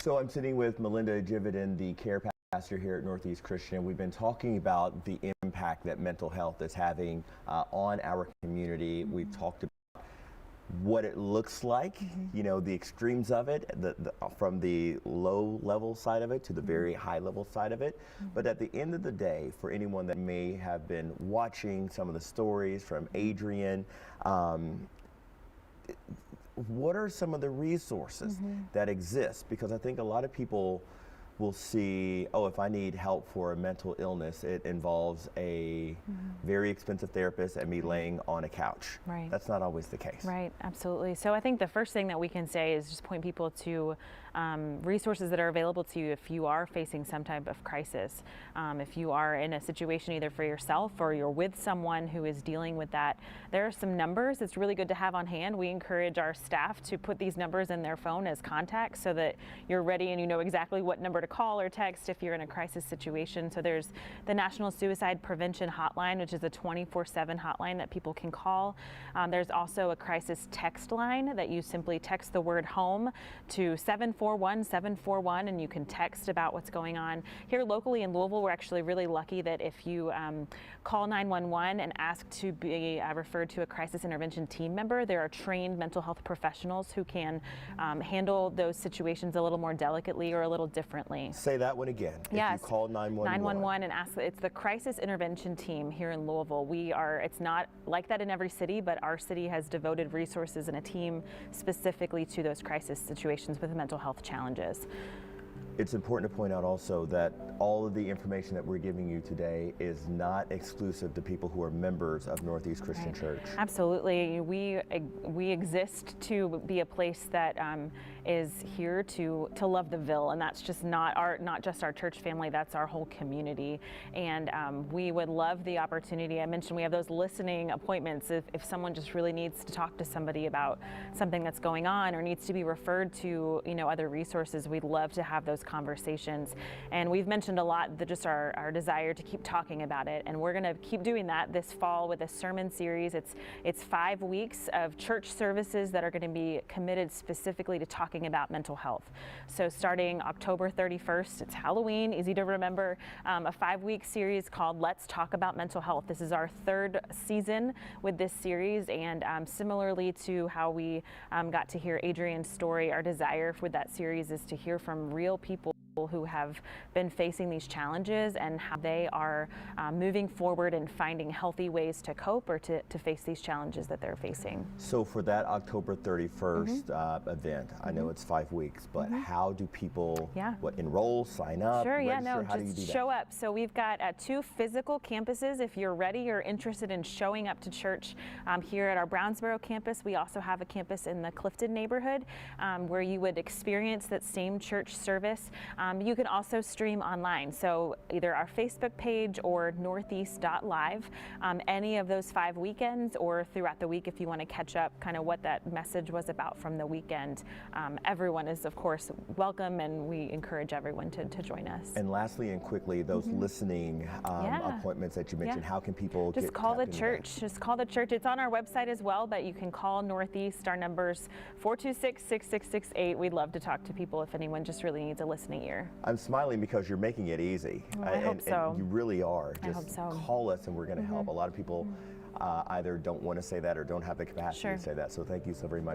So I'm sitting with Melinda Jividan, the care pastor here at Northeast Christian. We've been talking about the impact that mental health is having on our community. We've talked about what it looks like, you know, the extremes of it, from the low level side of it to the very high level side of it. But at the end of the day, for anyone that may have been watching some of the stories from Adrian, what are some of the resources that exist? Because I think a lot of people will see, oh, if I need help for a mental illness, it involves a very expensive therapist and me laying on a couch. Right. That's not always the case. Right, absolutely. So I think the first thing that we can say is just point people to resources that are available to you if you are facing some type of crisis. If you are in a situation either for yourself or you're with someone who is dealing with that, there are some numbers it's really good to have on hand. We encourage our staff to put these numbers in their phone as contacts so that you're ready and you know exactly what number to call or text if you're in a crisis situation. So there's the National Suicide Prevention Hotline, which is a 24/7 hotline that people can call. There's also a crisis text line that you simply text the word home to 741-741 and you can text about what's going on. Here locally in Louisville, we're actually really lucky that if you call 911 and ask to be referred to a crisis intervention team member, there are trained mental health professionals who can handle those situations a little more delicately or a little differently. Say that one again. Yes. If you call 911 and ask, it's the crisis intervention team here in Louisville. It's not like that in every city, but our city has devoted resources and a team specifically to those crisis situations with mental health challenges. It's important to point out also that all of the information that we're giving you today is not exclusive to people who are members of Northeast Christian Church. Absolutely. We exist to be a place that is here to love the Ville, and that's just not just our church family, that's our whole community. And we would love the opportunity. I mentioned we have those listening appointments. If someone just really needs to talk to somebody about something that's going on or needs to be referred to, you know, other resources, we'd love to have those conversations. And we've mentioned a lot just our desire to keep talking about it, and we're going to keep doing that this fall with a sermon series. It's 5 weeks of church services that are going to be committed specifically to talking about mental health. So starting October 31st, it's Halloween, easy to remember, a 5-week series called Let's Talk About Mental Health. This is our 3rd season with this series, and similarly to how we got to hear Adrian's story, our desire with that series is to hear from real people who have been facing these challenges and how they are moving forward and finding healthy ways to cope or to face these challenges that they're facing. So for that October 31st event, I know it's 5 weeks, but how do people enroll, sign up, Sure, register? How do you do just that? show up. So we've got 2 physical campuses. If you're ready or interested in showing up to church here at our Brownsboro campus, we also have a campus in the Clifton neighborhood where you would experience that same church service. You can also stream online, so either our Facebook page or northeast.live, any of those 5 weekends or throughout the week if you want to catch up kind of what that message was about from the weekend. Everyone is, of course, welcome, and we encourage everyone to join us. And lastly and quickly, those listening appointments that you mentioned, how can people just call the church? Just call the church. It's on our website as well, but you can call Northeast. Our number's 426-6668. We'd love to talk to people if anyone just really needs a listening ear. I'm smiling because you're making it easy. I hope so. And you really are. I hope so. Call us and we're going to help. A lot of people either don't want to say that or don't have the capacity to say that. So thank you so very much.